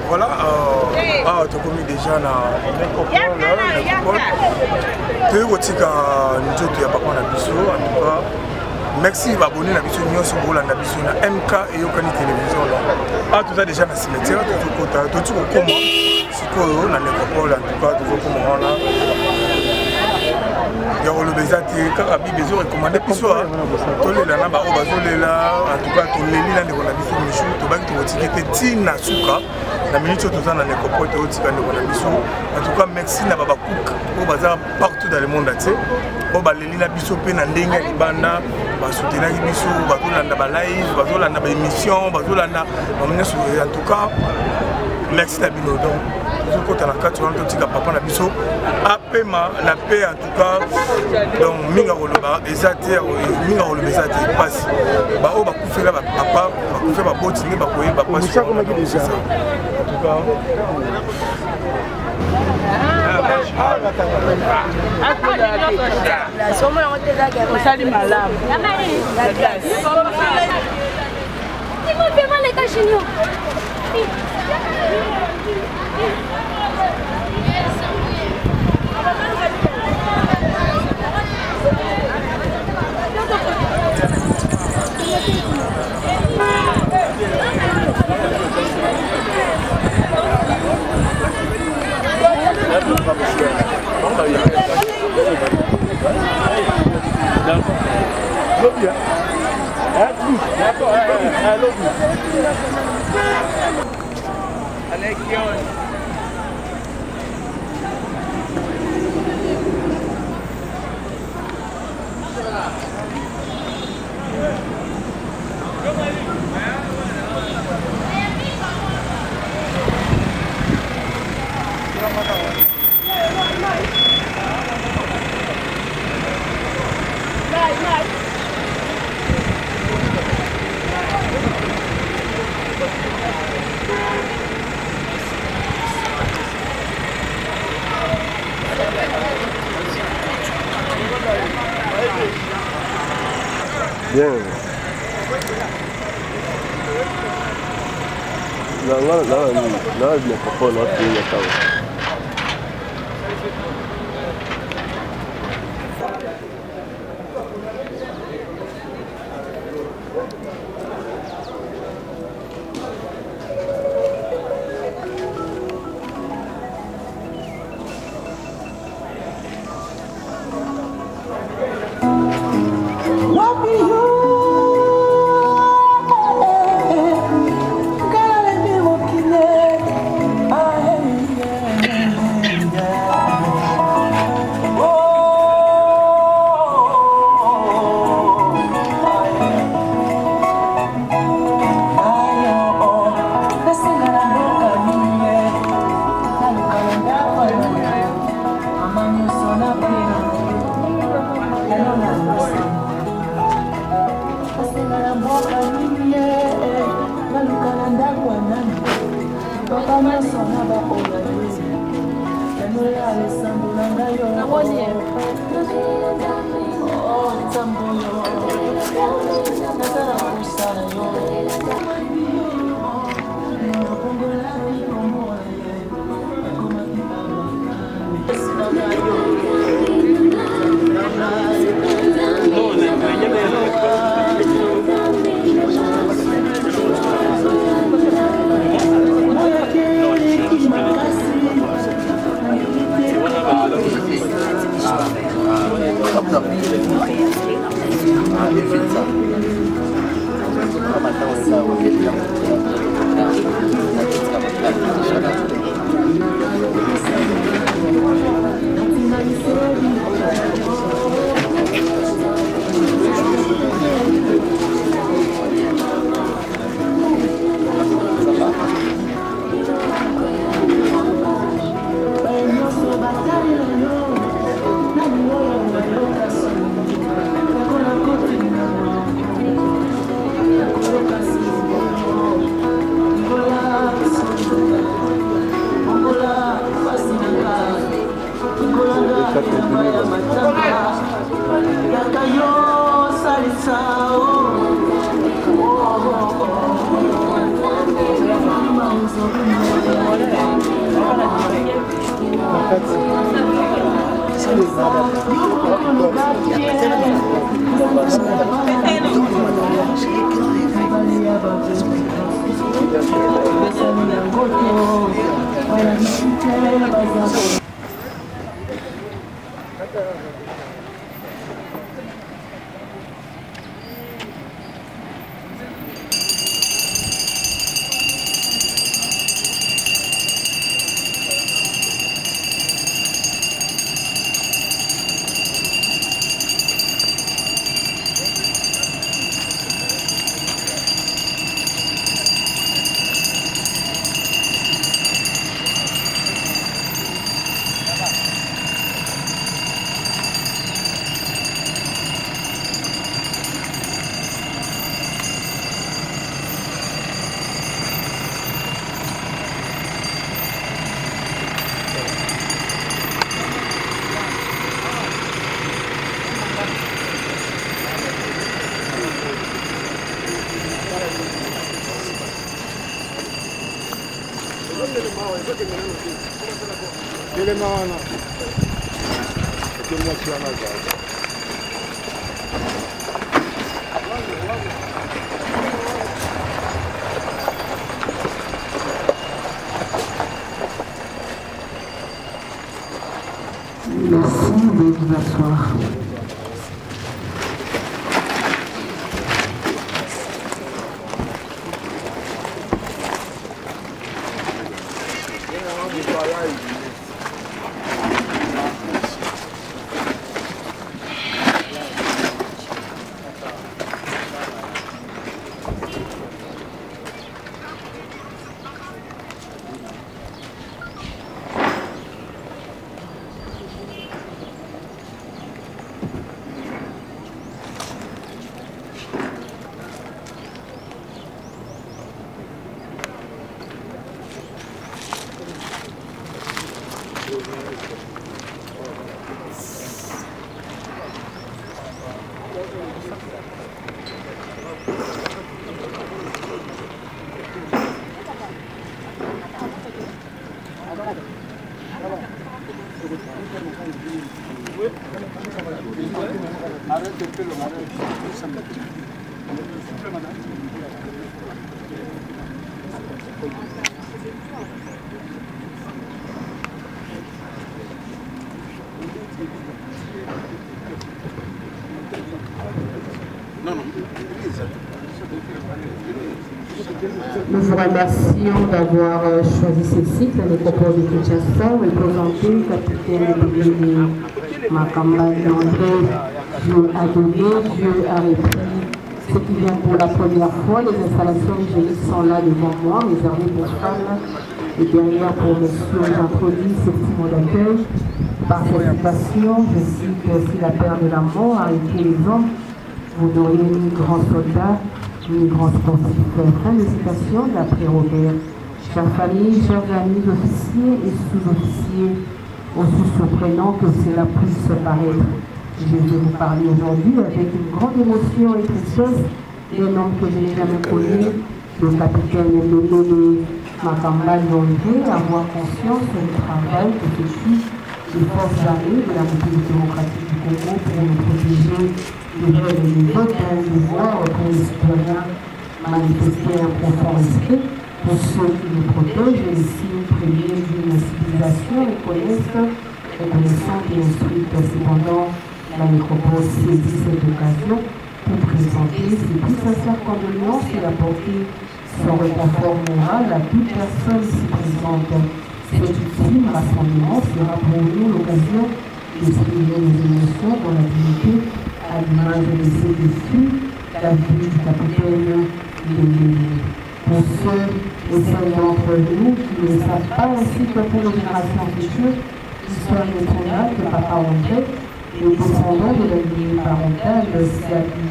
Voilà, tu as commis déjà dans tu es aussi à papa na biso en tout cas. Merci d'abonner à la biso nyonso bola na biso na MK et Yokani télévision là. Ah tout ça déjà na cimetière tout kota tout comment sikoyo na nécropole en tout cas tout comment là. Il y a le bezati kaka bi besoin recommander biso tolela na ba obazolela en tout cas toleli na ndeko na biso mishu to baki to tikete tina suka na minute tout ça na nécropole to tika ndeko na biso en tout cas merci na baba cook au bazar partout dans le monde entier. Au baleli na biso pe na ndenge libanda ba soutenir biso ba tolanda ba live ba tolanda ba émission ba tolanda en tout cas merci na bino donc je compte na carte on tika papa na biso apema na paix en tout cas donc minga roloba ezate minga roloba ezate passe ba o ba kufela ba papa ba kufela ba boti ni ba koye ba passe en tout cas Salut madame. Ils m'ont fait mal les gars chez nous. Bien. Là, je ne peux pas là, Merci de vous asseoir. Nous vous remercions d'avoir choisi ce site, la nécropole de Kinshasa, représenté capitaine de Makamba André. Dieu a donné, Dieu a repris. Ce qui vient pour la première fois, les installations hygiéniques sont là devant moi, réservées pour femmes. Et derrière, pour messieurs, j'introduis ce petit mot d'accueil. Par cette citation, je cite, si la paire de la mort arrêtait les hommes, vous n'auriez ni grand soldat, ni grand sportif. Fin de citation d'après Robert. Chers familles, chers amis officiers et sous-officiers, aussi surprenant que cela puisse paraître, je vais vous parler aujourd'hui avec une grande émotion et tristesse d'un homme que je n'ai jamais connu, le capitaine Ndolele Makamba André, avoir conscience du travail que effectuent les forces armées de la République démocratique du Congo pour nous protéger des jeunes et des autres, un devoir pour les citoyens manifester un profond respect pour ceux qui nous protègent et les signes premiers d'une civilisation reconnaissante et instruite. Cependant, la nécropole saisit cette occasion pour présenter ses plus sincères condoléances et apporter son réconfort moral à toute personne ici présente. Cet ultime rassemblement sera pour nous l'occasion d'exprimer les émotions dans la dignité à l'image de ces défis, la vie du capitaine Ndolele. Pour ceux et celles d'entre nous qui ne le savent pas, ainsi que pour les générations futures, l'histoire nationale de Papa André, le descendant de la lignée parentale, Siadi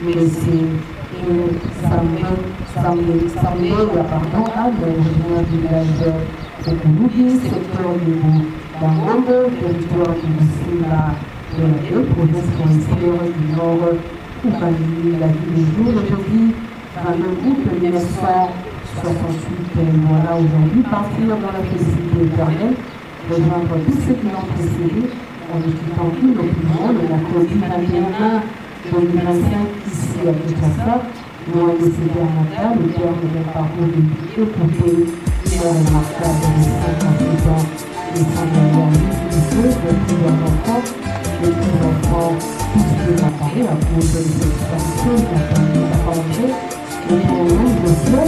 Mélissé et Samuel, Anne, originaire du village de Kouloubi, secteur du Bangongo, territoire du Bissila de la Deux, province forestière du Nord, Ouvali, la vie des jours, aujourd'hui, 22 août 1968. Voilà, aujourd'hui, partir dans la félicité éternelle, rejoindre tous ceux qui l'ont précédé, On est tendu l'opinion le mercredi 21 mars 2025 ici à Kinshasa, loin de ses terres natales, au terme d'un parcours de vie écouté, très remarquable de 58 ans et sans dernière utilité de plusieurs enfants, les petits-enfants, tous les appareils à cause de cette situation de la famille apparentée, le témoignage de Dieu,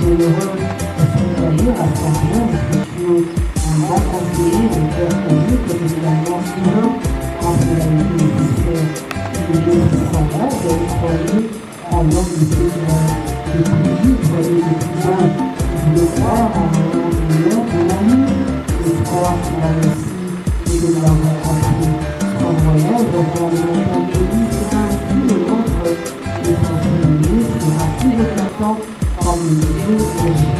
généreux, hospitalier, rassembleur, respectueux, un bon conseiller, un cœur connu, que finalement humain, quand il a été nécessaire, il est semblable d'être formé en l'homme de ceux qui ont le plus vivre et le plus beau. Il veut croire en un monde meilleur de la vie, l'espoir qu'il a aussi et que nous l'avons compris. Son voyage dans le monde pays sera ainsi le nôtre, et son féminin sera plus éclatant comme le Dieu de Jésus.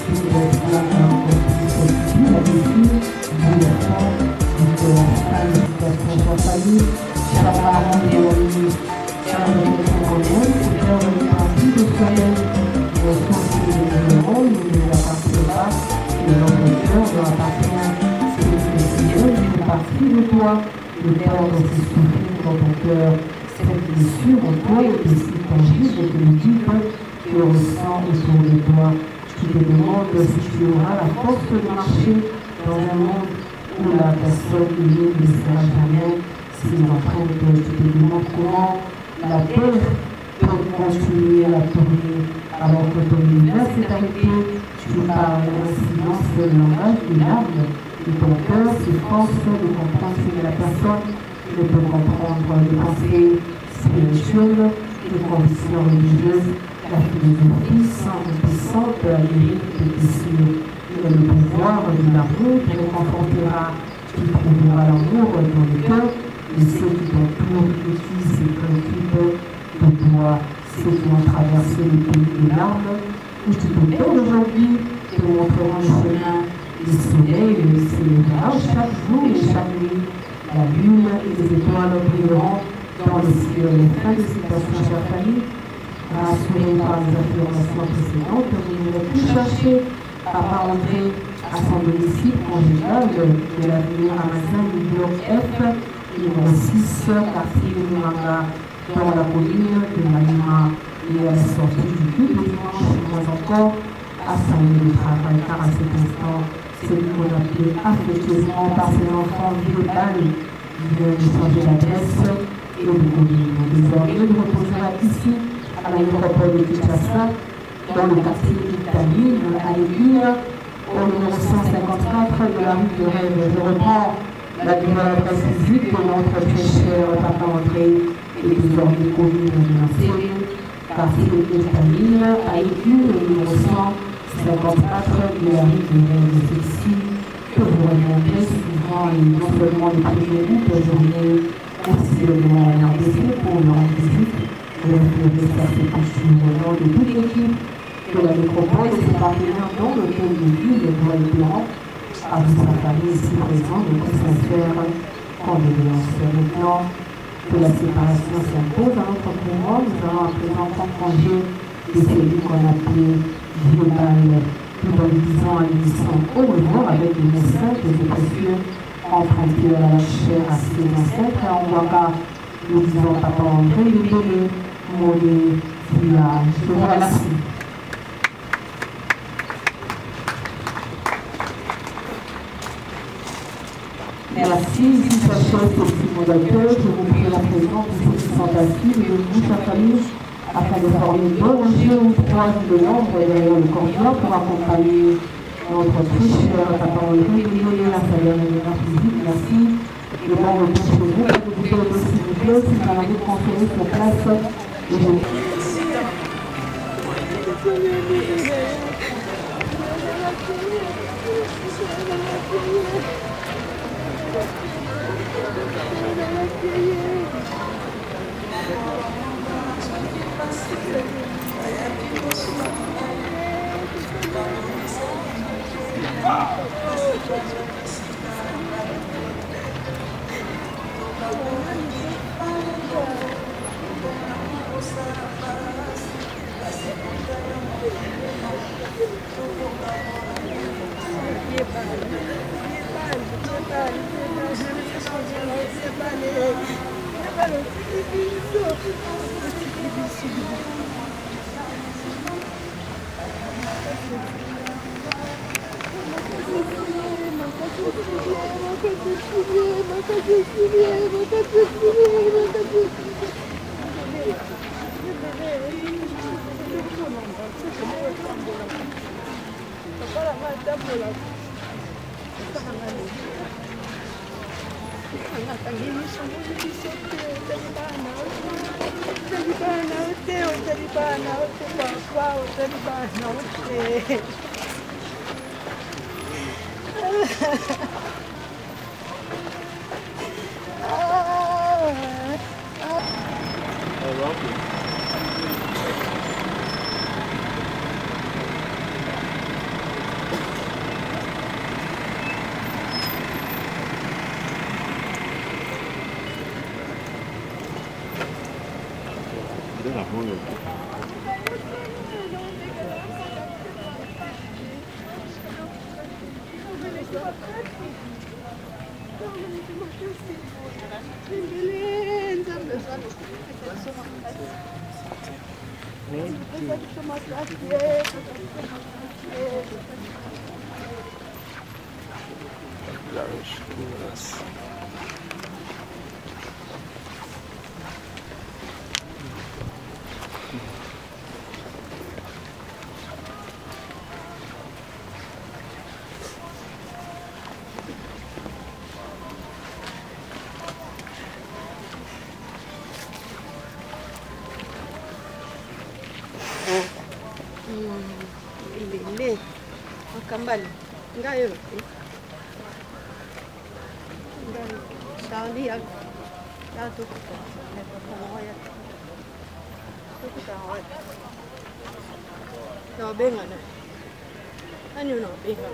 Il est clairement compris cette vie là-dessus, bouleversant, du cœur, salutation de sa famille, chaque parent et religieux. Car le monde c'est faire une partie de soi-même. Nos sensibles de monde ne nous appartient pas, et notre cœur leur appartient. C'est une fait partie de toi, de perdre ses souvenirs dans ton cœur. Cette blessure en toi est aussi tangible que le vide que ressent autour de toi. Tu te demandes si tu auras la force de marcher dans un monde où la personne aimée ne sera jamais. Si l'enfant tu te demandes comment la terre peut continuer à tourner alors que ton univers s'est arrêté. Tu parles en silence le langage des larmes et ton cœur s'efforce de comprendre ce que la personne ne peut comprendre. Les pensées spirituelles, les convictions religieuses, la philosophie semble puissante à guérir tes blessures. Mais le pouvoir de l'amour te réconfortera. Tu trouveras l'amour dans le cœur de ceux qui t'entourent et qui se préoccupent de toi, ceux qui ont traversé le pays des larmes, où tu te perds aujourd'hui, te montreront le chemin. Le soleil s'élèvera chaque jour et chaque nuit. La lune et les étoiles brilleront dans le ciel. Fin de citation, chère famille. Rassuré par les affirmations précédentes, vous n'irez plus chercher Papa André à son domicile conjugal de l'avenue Amazon du bloc F, numéro 6, quartier de Muranga, dans la colline de Malima, et à la sortie du culte de dimanche, moins encore, à sa lieu de travail, car à cet instant, celui qu'on appelait affectueusement par ses enfants Violal, vient de changer d'adresse et de commune. Désormais, il reposera ici, à la métropole de Kinshasa, dans le quartier d'Italie, à l'église, au numéro 154 de la rue de Rêve. Je reprends la nouvelle adresse physique de notre très cher Papa André et désormais commune de l'ancienne quartier d'Italie, à l'église, au numéro 154 de la rue de Rêve. Ceci que vous reviendrez suivant non seulement les premiers août, journée aussi le moment RDC pour le rendre visite. Je vais faire ces postures au nom de toute l'équipe de la métropole et ses partenaires dans lequel je vis les doigts éclairants à vous sa famille ici présent de plus sincères condoléances. Maintenant que la séparation s'impose à notre pouvoir, nous allons à présent prendre congé de celui qu'on appelait Violal, tout en lui disant à l'unisson au revoir avec des messages et précieux empruntés à la chair à ses ancêtres et en Ouaka. Nous disons Papa André, le donner mon village. Je vous remercie. Merci, ici s'achève ce petit mot d'accueil. Je vous prie la présence de ceux qui sont assis, de vous, sa famille, afin de former deux jeux ou trois de nombre derrière le corridor pour accompagner notre très cher Papa André, donner la salaire de la physique. Merci. Et bon retour chez vous. Vous pouvez aussi vous plaît, si vous avez conféré sur place. Et je... Kembali, enggak ya? Sekali ya, tuh kita, no venga, no, año no venga.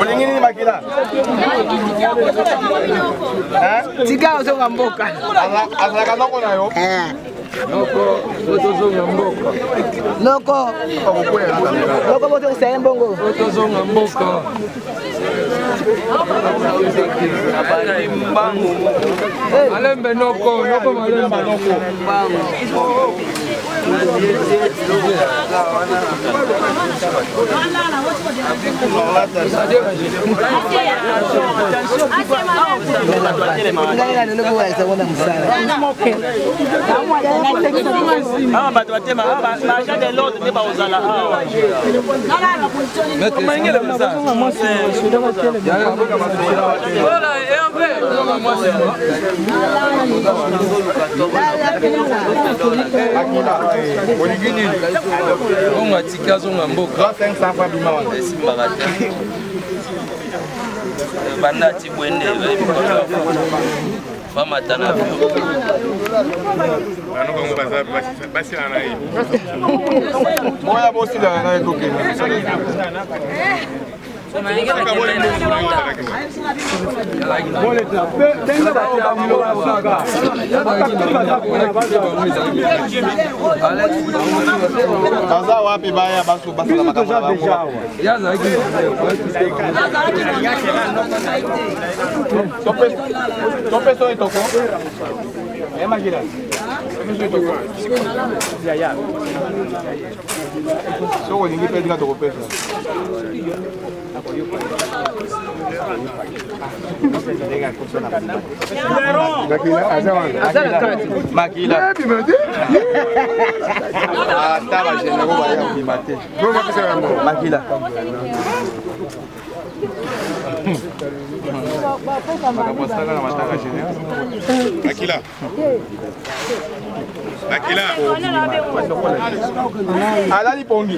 Olingini makila. Tika uzonga mboka. Azalaka noko na yo. Noko otozonga mboka. Noko boto saye mbongo. Otozonga mboka. Malembe noko malembe noko. On a tika zonga mboka 500 fois bima wana esimbaka banda tibwende bamatana vyo anoko ngobaza basi na nayi moya bosi la na ekoke Baza wapi baya basu basa na makamala bako. Tope so itoko. Magila. Ya ya. So when you pay to pesa. Makila. Tava jena go baya ukimate. Makila. Makila. Makila. Alali pongi.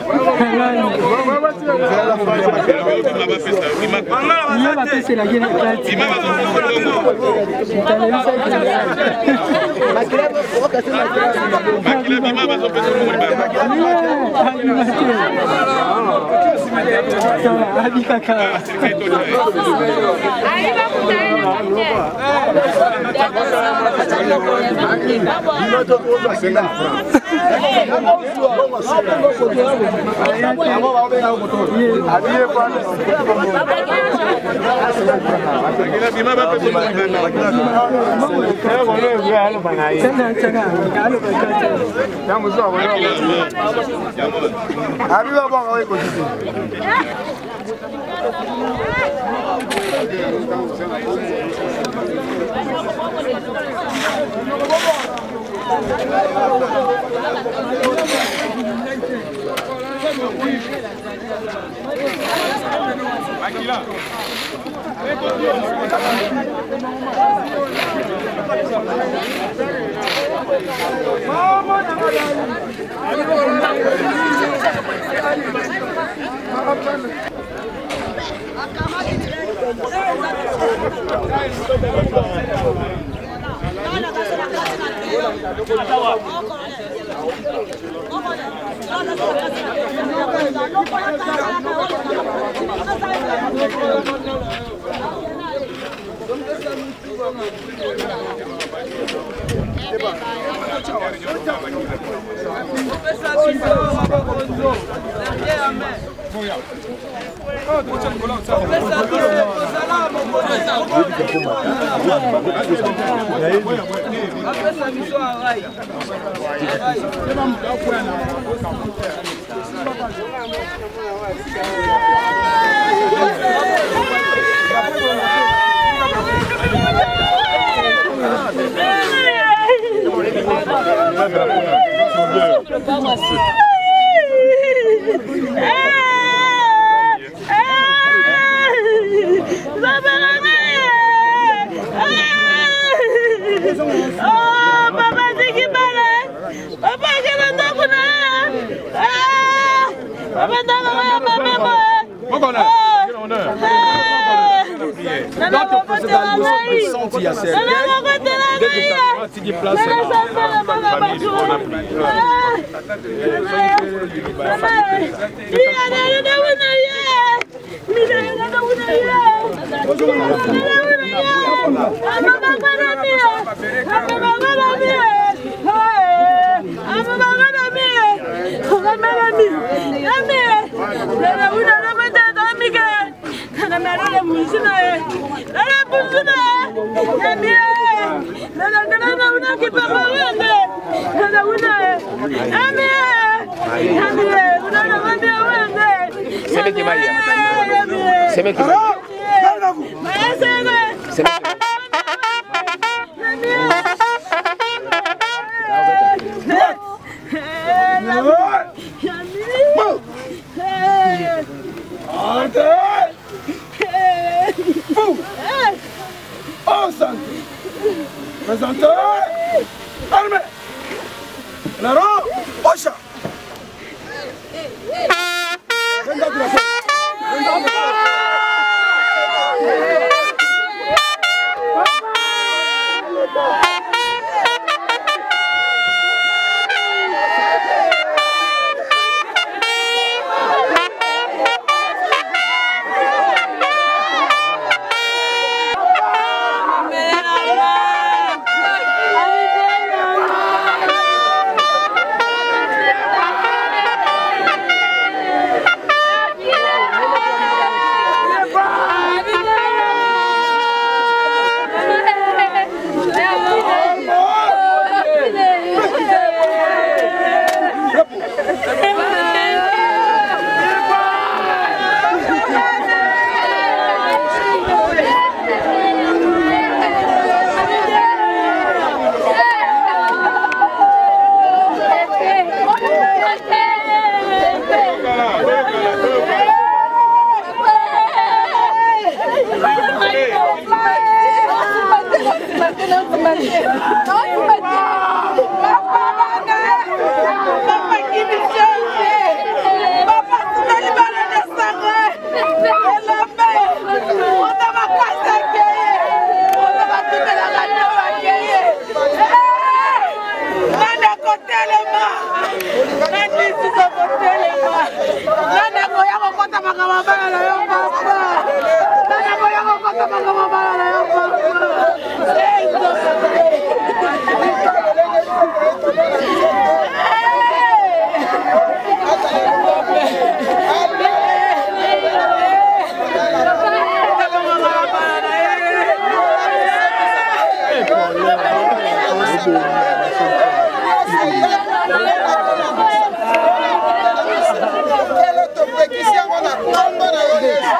topekisi yango na kombo na yo Yesu.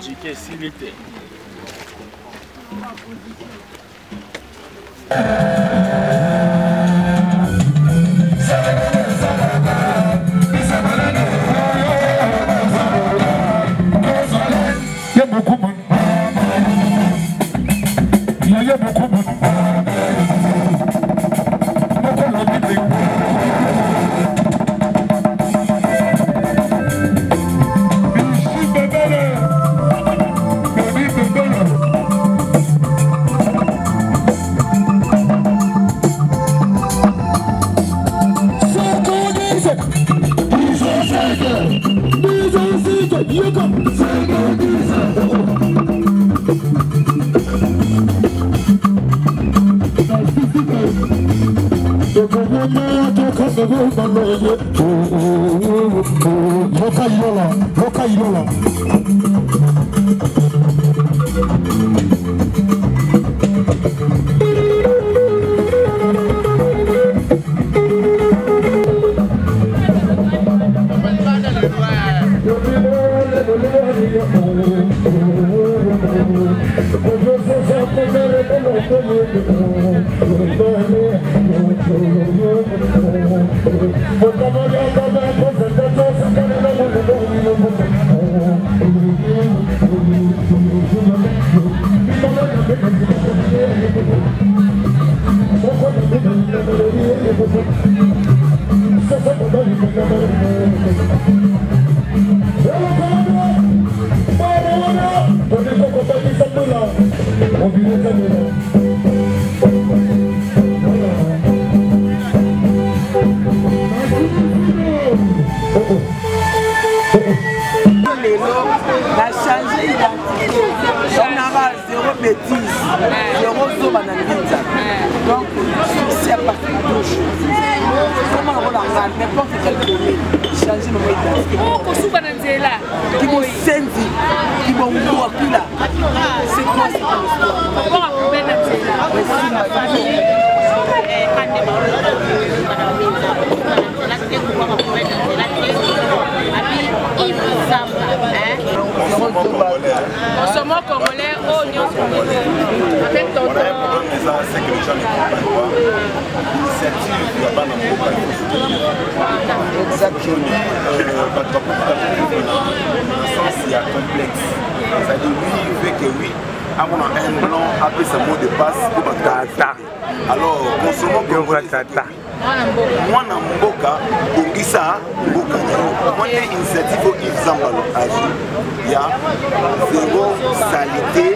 Jike silite. Consommons congolais, oignons congolais. Avec ton c'est que les gens ne comprennent pas. L'initiative de la bande en aujourd'hui, il y a complexe. C'est-à-dire, lui, il fait que oui, à mon un blanc, après ce mot de passe, pour Tata. Alors, consommons congolais. Moi, dans Mboka, Bongisa, Mboka. Moi, il y a une initiative au Yves Zambalo. Il y a zéro salité